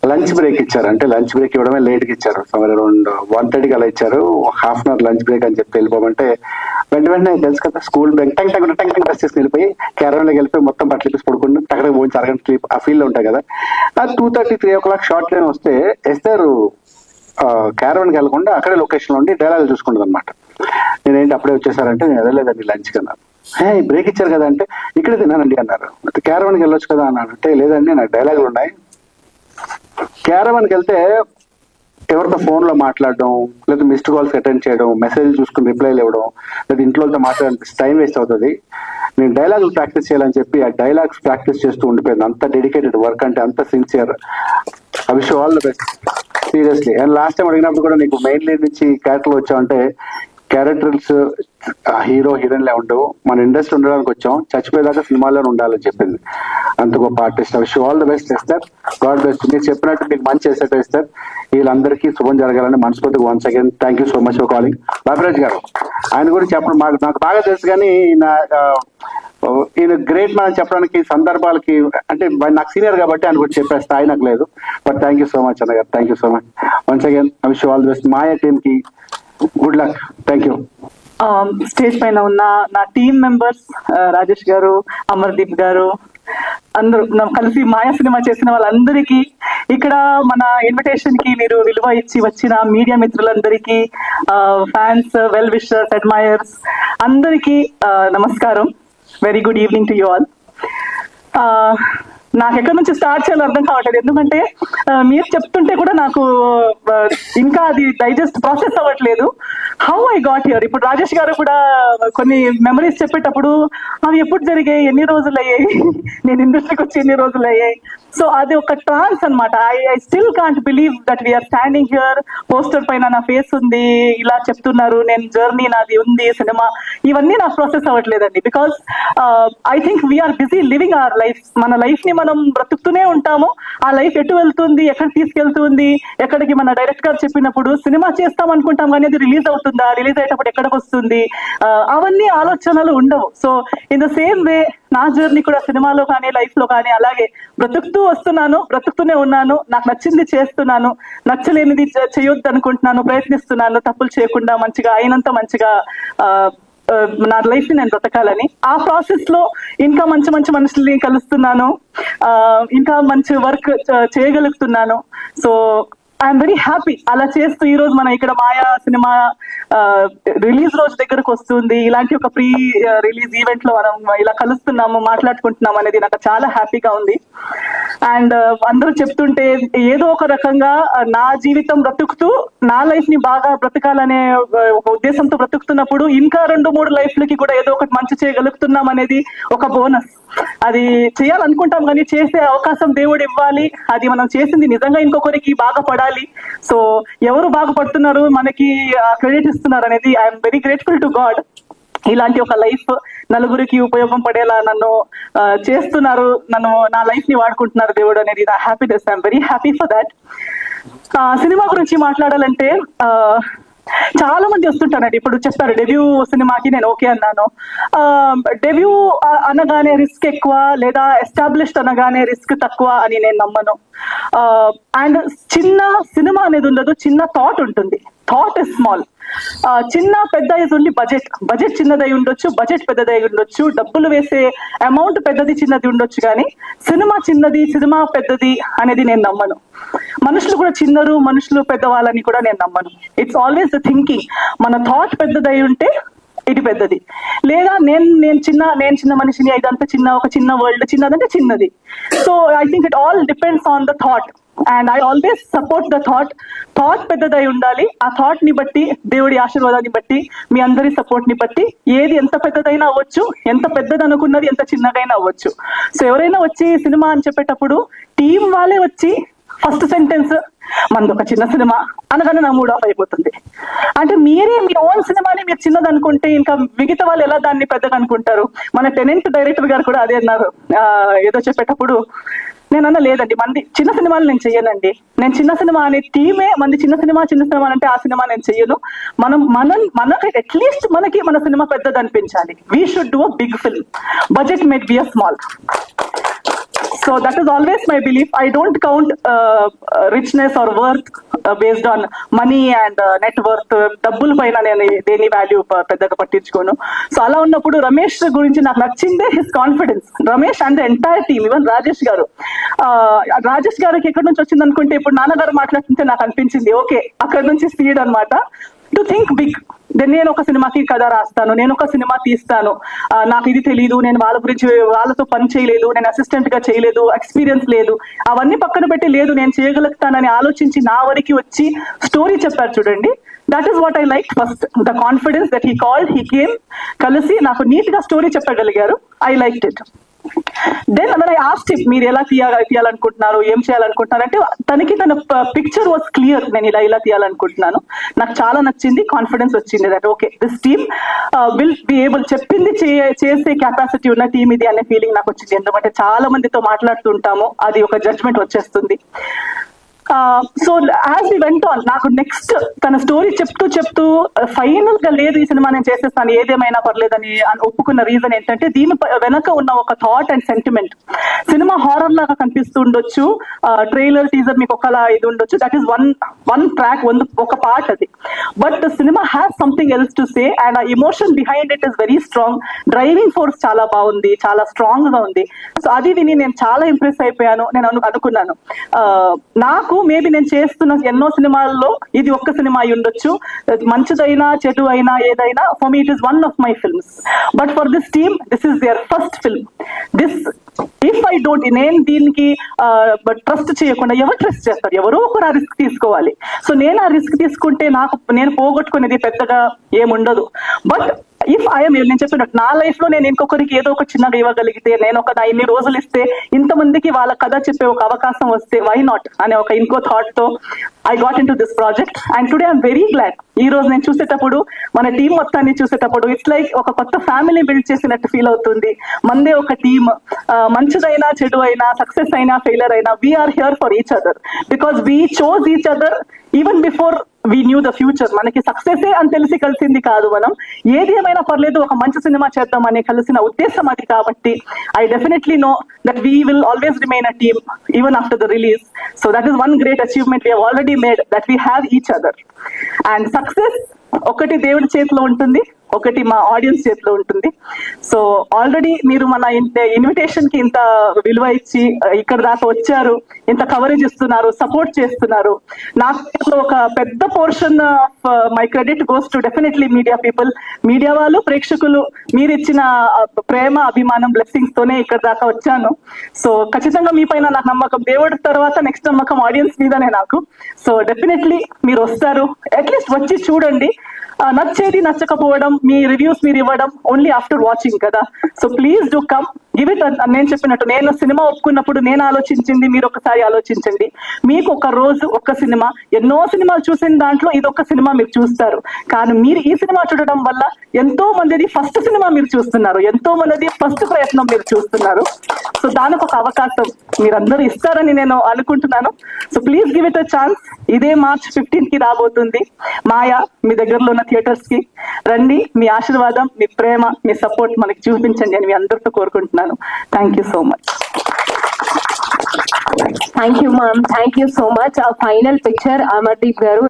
లంచ్ బ్రేక్ ఇచ్చారు. అంటే లంచ్ బ్రేక్ ఇవ్వడమే లేట్కి ఇచ్చారు. అరౌండ్ 1:30 అలా ఇచ్చారు. Half an hour lunch break అని చెప్పి వెళ్ళిపోమంటే వెంటనే తెలుసు కదా స్కూల్ బ్రేక్ టంగ్ డ్రెస్ చేసి వెళ్ళిపోయి క్యారన్లోకి వెళ్ళిపోయి మొత్తం బట్టలు తీసి పడుకుంటూ అక్కడ పోయి అరగంట స్లీప్ ఆ ఫీల్ ఉంటాయి కదా. 2:30, 3 o'clock షార్ట్ ట్రైన్ వస్తే ఎస్తారు క్యారవన్కి వెళ్ళకుండా అక్కడే లొకేషన్లో ఉండి డైలాగ్ చూసుకుంటుంది అనమాట. నేనేంటి అప్పుడే వచ్చేసారంటే నేను వెళ్ళలేదండి లంచ్ కన్నారు. బ్రేక్ ఇచ్చారు కదా అంటే ఇక్కడే తిన్నానండి అన్నారు. క్యారవన్కి వెళ్ళొచ్చు కదా అన్నాడు. అంటే లేదండి నాకు డైలాగులు ఉన్నాయి. క్యారవన్కి వెళ్తే ఎవరితో ఫోన్లో మాట్లాడడం, లేదా మిస్డ్ కాల్స్ అటెండ్ చేయడం, మెసేజ్ చూసుకుని రిప్లైలు ఇవ్వడం, లేదా ఇంట్లో మాట్లాడడానికి టైం వేస్ట్ అవుతుంది. నేను డైలాగులు ప్రాక్టీస్ చేయాలని చెప్పి ఆ డైలాగ్స్ ప్రాక్టీస్ చేస్తూ ఉండిపోయింది. అంత డెడికేటెడ్ వర్క్ అంటే, అంత sincere. I wish all the best seriously. And last time అడిగినప్పుడు కూడా నీకు మెయిన్ లీడ్ నుంచి క్యారెక్టర్లు వచ్చావంటే క్యారెక్టర్స్ హీరో హీరోయిన్లే ఉండవు, మన ఇండస్ట్రీ ఉండడానికి వచ్చాం, చచ్చిపోయేదాకా సినిమాలోనే ఉండాలని చెప్పింది. అంత గొప్ప artist. I wish all the best Esther. God బెస్ట్. మీరు చెప్పినట్టు మీకు మంచి ఎసెట్ ఎస్టర్. వీళ్ళందరికీ శుభం జరగాలని మనస్ఫూర్తిగా once again thank you so much for calling. Babiraj garu ఆయన గురించి చెప్పడం నాకు బాగా తెలుసు, కానీ ఈయన గ్రేట్ మ్యాన్ చెప్పడానికి సందర్భాలకి అంటే నాకు సీనియర్ కాబట్టి ఆయన గురించి చెప్పే స్థాయి నాకు లేదు. But thank you so much అన్న గారు. Thank you so much once again. I wish all the best. Maya team కి good luck. Thank you. Stage పైన ఉన్న నా టీమ్ మెంబర్స్ రాజేష్ గారు, అమర్దీప్ గారు, అందరూ కలిసి మాయా సినిమా చేసిన వాళ్ళందరికీ, ఇక్కడ మన ఇన్విటేషన్ కి మీరు విలువ ఇచ్చి వచ్చిన మీడియా మిత్రులందరికీ, ఫ్యాన్స్, వెల్ విషర్స్, అడ్మైయర్స్ అందరికీ నమస్కారం. Very good evening to you all. నాకు ఎక్కడి నుంచి స్టార్ట్ చేయాలో అర్థం కావట్లేదు, ఎందుకంటే మీరు చెప్తుంటే కూడా నాకు ఇంకా అది డైజెస్ట్ ప్రాసెస్ అవ్వట్లేదు. How I got here. ఇప్పుడు రాజేష్ గారు కూడా కొన్ని మెమరీస్ చెప్పేటప్పుడు అవి ఎప్పుడు జరిగాయి, ఎన్ని రోజులు అయ్యాయి, నేను ఇండస్ట్రీకి వచ్చి ఎన్ని రోజులు అయ్యాయి. సో అది ఒక ట్రాన్స్ అనమాట. I still can't believe that we're standing here. Poster పైన నా ఫేస్ ఉంది, ఇలా చెప్తున్నారు, నేను జర్నీ నాది ఉంది, సినిమా, ఇవన్నీ నాకు ప్రాసెస్ అవ్వట్లేదండి. Because I think we are busy living our life. మన లైఫ్ ని మనం బ్రతుకుతూనే ఉంటాము. ఆ లైఫ్ ఎటు వెళ్తుంది, ఎక్కడ తీసుకెళ్తుంది, ఎక్కడికి మన డైరెక్ట్ గారు చెప్పినప్పుడు సినిమా చేస్తాం అనుకుంటాం, కానీ అది రిలీజ్ అవుతుందా, రిలీజ్ అయ్యేటప్పుడు ఎక్కడికి వస్తుంది, అవన్నీ ఆలోచనలు ఉండవు. So in the same way నా జర్నీ కూడా సినిమాలో కానీ లైఫ్ లో కానీ అలాగే బ్రతుకుతూ వస్తున్నాను, బ్రతుకుతూనే ఉన్నాను. నాకు నచ్చింది చేస్తున్నాను, నచ్చలేనిది చేయొద్దు అనుకుంటున్నాను, ప్రయత్నిస్తున్నాను తప్పులు చేయకుండా మంచిగా అయినంత మంచిగా నా లైఫ్ ని నేను బ్రతకాలని. ఆ ప్రాసెస్ లో ఇంకా మంచి మంచి మనుషుల్ని కలుస్తున్నాను, ఇంకా మంచి వర్క్ చేయగలుగుతున్నాను. So I'm very happy. అలా చేస్తూ ఈ రోజు మనం ఇక్కడ మాయా సినిమా రిలీజ్ రోజు దగ్గరకు వస్తుంది, ఇలాంటి ఒక ప్రీ రిలీజ్ ఈవెంట్ లో మనం ఇలా కలుస్తున్నాము, మాట్లాడుకుంటున్నాము అనేది నాకు చాలా హ్యాపీగా ఉంది. అండ్ అందరూ చెప్తుంటే ఏదో ఒక రకంగా నా జీవితం బ్రతుకుతూ నా లైఫ్ ని బాగా బ్రతకాలనే ఒక ఉద్దేశంతో బ్రతుకుతున్నప్పుడు ఇంకా 2-3 లైఫ్లకి కూడా ఏదో ఒకటి మంచి చేయగలుగుతున్నాం అనేది ఒక బోనస్. అది చేయాలనుకుంటాం కానీ చేసే అవకాశం దేవుడు ఇవ్వాలి. అది మనం చేసింది నిజంగా ఇంకొకరికి బాగుపడాలి. సో ఎవరు బాగుపడుతున్నారు, మనకి క్రెడిట్ ఇస్తున్నారు అనేది I'm very grateful to God. ఇలాంటి ఒక లైఫ్ నలుగురికి ఉపయోగం పడేలా నన్ను చేస్తున్నారు, నా లైఫ్ ని వాడుకుంటున్నారు దేవుడు అనేది నా happiness. I'm very happy for that. Cinema గురించి మాట్లాడాలంటే చాలా మంది వస్తుంటారండి. ఇప్పుడు చెప్పారు డెబ్యూ సినిమాకి నేను ఓకే అన్నాను. డెబ్యూ అనగానే రిస్క్ ఎక్కువ, లేదా ఎస్టాబ్లిష్డ్ అనగానే రిస్క్ తక్కువ అని నేను నమ్మను. అండ్ చిన్న సినిమా అనేది ఉండదు, చిన్న థాట్ ఉంటుంది. Thought is small. చిన్న పెద్ద ఇస్ ఓన్లీ బడ్జెట్ చిన్నదై ఉండొచ్చు, బడ్జెట్ పెద్దదై ఉండొచ్చు, డబ్బులు వేసే అమౌంట్ పెద్దది చిన్నది ఉండొచ్చు, కానీ సినిమా చిన్నది, సినిమా పెద్దది అనేది నేను నమ్మను. మనుషులు కూడా చిన్నరు, మనుషులు పెద్దవాళ్ళని కూడా నేను నమ్మను. It's always the thinking. మన థాట్ పెద్దదై ఉంటే ఇది పెద్దది, లేదా నేను చిన్న మనిషిని, ఇదంతా ఒక చిన్న వరల్డ్, చిన్నదంటే చిన్నది. So I think it all depends on the thought. And I always support the thought. Thought పెద్దదై ఉండాలి. ఆ థాట్ ని బట్టి, దేవుడి ఆశీర్వాదాన్ని బట్టి, మీ అందరి సపోర్ట్ ని బట్టి ఏది ఎంత పెద్దదైనా అవ్వచ్చు, ఎంత పెద్దది అనుకున్నది ఎంత చిన్నదైనా అవ్వచ్చు. సో ఎవరైనా వచ్చి సినిమా అని చెప్పేటప్పుడు టీం వాళ్ళే వచ్చి ఫస్ట్ సెంటెన్స్ మనది ఒక చిన్న సినిమా అనగానే నా మూడ్ ఆఫ్ అయిపోతుంది. అంటే మీరే మీ ఓన్ సినిమాని మీరు చిన్నది అనుకుంటే ఇంకా మిగతా వాళ్ళు ఎలా దాన్ని పెద్దగా అనుకుంటారు? మన టెనెంట్ డైరెక్టర్ గారు కూడా అదే అన్నారు ఏదో చెప్పేటప్పుడు. నేను అన్న లేదండి, మంది చిన్న సినిమాలు నేను చెయ్యనండి. నేను చిన్న సినిమా అనే టీమే మంది చిన్న సినిమా అంటే ఆ సినిమా నేను చెయ్యను. మనకి అట్లీస్ట్ మనకి మన సినిమా పెద్దది అనిపించాలి. We should do a big film. Budget might be a small. So that is always my belief. I don't count richness or worth based on money and net worth. డబ్బుల పైన నేను దేని value పెద్దగా పట్టించుకోను. So అలా ఉన్నప్పుడు రమేష్ గురించి నాకు నచ్చిందే his confidence. Ramesh and entire team, even Rajesh గారికి ఎక్కడి నుంచి వచ్చింది అనుకుంటే, ఇప్పుడు నాన్నగారు మాట్లాడుతుంటే నాకు అనిపించింది ఓకే అక్కడ నుంచి స్పీడ్ అనమాట. To think big. నేను ఒక సినిమాకి కథ రాస్తాను, నేను ఒక సినిమా తీస్తాను, నాకు ఇది తెలియదు, నేను వాళ్ళ గురించి వాళ్ళతో పని చేయలేదు, నేను అసిస్టెంట్ గా చేయలేదు, ఎక్స్పీరియన్స్ లేదు, అవన్నీ పక్కన పెట్టి లేదు నేను చేయగలుగుతానని ఆలోచించి నా వరకు వచ్చి స్టోరీ చెప్పారు చూడండి. That is what I like first, the confidence that he called, he came, కలిసి నాకు నీట్ గా స్టోరీ చెప్పగలిగారు. I like it. Then I asked him, మీరు ఎలా తీయాలనుకుంటున్నారు, ఏం చేయాలనుకుంటున్నారు అంటే తనకి తన పిక్చర్ వాజ్ క్లియర్, నేను ఇలా తీయాలనుకుంటున్నాను. నాకు చాలా నచ్చింది, కాన్ఫిడెన్స్ వచ్చింది that okay this team will be able, చెప్పింది చేసే కెపాసిటీ ఉన్న టీమ్ ఇది అనే ఫీలింగ్ నాకు వచ్చింది. ఎందుకంటే చాలా మందితో మాట్లాడుతుంటాము, అది ఒక జడ్జ్మెంట్ వచ్చేస్తుంది. So as we went on, నాకు నెక్స్ట్ తన స్టోరీ చెప్తూ ఫైనల్ గా లేదు ఈ సినిమా నేను చేసేస్తాను ఏదేమైనా పర్లేదని ఒప్పుకున్న రీజన్ ఏంటంటే దీని వెనక ఉన్న ఒక thought and sentiment. Cinema horror లాగా కనిపిస్తూ ఉండొచ్చు, ట్రైలర్ టీజర్ మీకు ఒకలా ఇది ఉండొచ్చు, దట్ ఈస్ వన్ ట్రాక్, ఒక పార్ట్ అది. But the cinema has something else to say and ఆ emotion behind it is very strong. Driving force చాలా బాగుంది, చాలా స్ట్రాంగ్ గా ఉంది. సో అది విని నేను చాలా ఇంప్రెస్ అయిపోయాను. నేను అనుకున్నాను నాకు మేబీ నేను చేస్తున్న ఎన్నో సినిమాల్లో ఇది ఒక్క సినిమా అయి ఉండొచ్చు, మంచిదైనా చెడు అయినా ఏదైనా, for me it is one of my films. But for this team this is their first film. This if I don't, నేను దీనికి ట్రస్ట్ చేయకుండా ఎవరు ట్రస్ట్ చేస్తారు, ఎవరో ఒకరు ఆ రిస్క్ తీసుకోవాలి. సో నేను ఆ రిస్క్ తీసుకుంటే నేను పోగొట్టుకునేది పెద్దగా ఏముండదు. బట్ ఇఫ్ ఐఎమ్, నేను చెప్పినట్టు నా లైఫ్ లో నేను ఇంకొకరికి ఏదో ఒక చిన్నగా ఇవ్వగలిగితే, నేను ఒక ఇన్ని రోజులు ఇస్తే ఇంతమందికి వాళ్ళ కథ చెప్పే ఒక అవకాశం వస్తే వై నాట్ అనే ఒక ఇంకో థాట్ తో I got in to this project. And today I'm very glad. ఈ రోజు నేను చూసేటప్పుడు, మన టీం మొత్తాన్ని చూసేటప్పుడు ఇట్స్ లైక్ ఒక కొత్త ఫ్యామిలీ బిల్డ్ చేసినట్టు ఫీల్ అవుతుంది. మందే ఒక టీమ్, మంచిదైనా చెడు అయినా, సక్సెస్ అయినా ఫెయిలర్ అయినా, we're here for each other because we chose each other even before we knew the future. మనకి సక్సెస్ అని తెలిసి కలిసింది కాదు, మనం ఏది ఏమైనా పర్లేదు ఒక మంచి సినిమా చేద్దామని కలిసిన ఉద్దేశం అది. కాబట్టి I definitely know that we will always remain a team even after the release. So that is one great achievement we have already made, that we have each other. And success ఒకటి దేవుడి చేతిలో ఉంటుంది, ఒకటి మా audience చేతిలో ఉంటుంది. So already మీరు మన ఇన్విటేషన్ కి ఇంత విలువ ఇచ్చి ఇక్కడ దాకా వచ్చారు, ఇంత కవరేజ్ ఇస్తున్నారు, సపోర్ట్ చేస్తున్నారు. నాకు ఒక పెద్ద portion of my credit goes to definitely media people. Media వాళ్ళు, ప్రేక్షకులు, మీరు ఇచ్చిన ప్రేమ, అభిమానం, బ్లెస్సింగ్స్ తోనే ఇక్కడ దాకా వచ్చాను. సో ఖచ్చితంగా మీ పైన నాకు నమ్మకం, దేవుడి తర్వాత నెక్స్ట్ నమ్మకం ఆడియన్స్ మీదనే నాకు. సో డెఫినెట్లీ మీరు వస్తారు, అట్లీస్ట్ వచ్చి చూడండి. నచ్చేది నచ్చకపోవడం, మీ రివ్యూస్ మీరు ఇవ్వడం ఓన్లీ ఆఫ్టర్ వాచింగ్ కదా. So please do come, give it. నేను చెప్పినట్టు, నేను సినిమా ఒప్పుకున్నప్పుడు నేను ఆలోచించింది మీరు ఒకసారి ఆలోచించండి. మీకు ఒక రోజు ఒక్క సినిమా, ఎన్నో సినిమాలు చూసిన దాంట్లో ఇది ఒక సినిమా మీరు చూస్తారు. కానీ మీరు ఈ సినిమా చూడడం వల్ల ఎంతో మందిది ఫస్ట్ సినిమా మీరు చూస్తున్నారు, ఎంతో మందిది ఫస్ట్ ప్రయత్నం మీరు చూస్తున్నారు. సో దానికి ఒక అవకాశం మీరందరూ ఇస్తారని నేను అనుకుంటున్నాను. So please give it a chance. ఇదే March 15 కి రాబోతుంది మాయా. మీ దగ్గరలో ఉన్న థియేటర్స్ కి రండి, మీ ఆశీర్వాదం, మీ ప్రేమ, మీ సపోర్ట్ మనకి చూపించండి అని మీ అందరితో కోరుకుంటున్నాను. Thank you so much. Thank you ma'am, thank you so much. Final picture Amardeep గారు.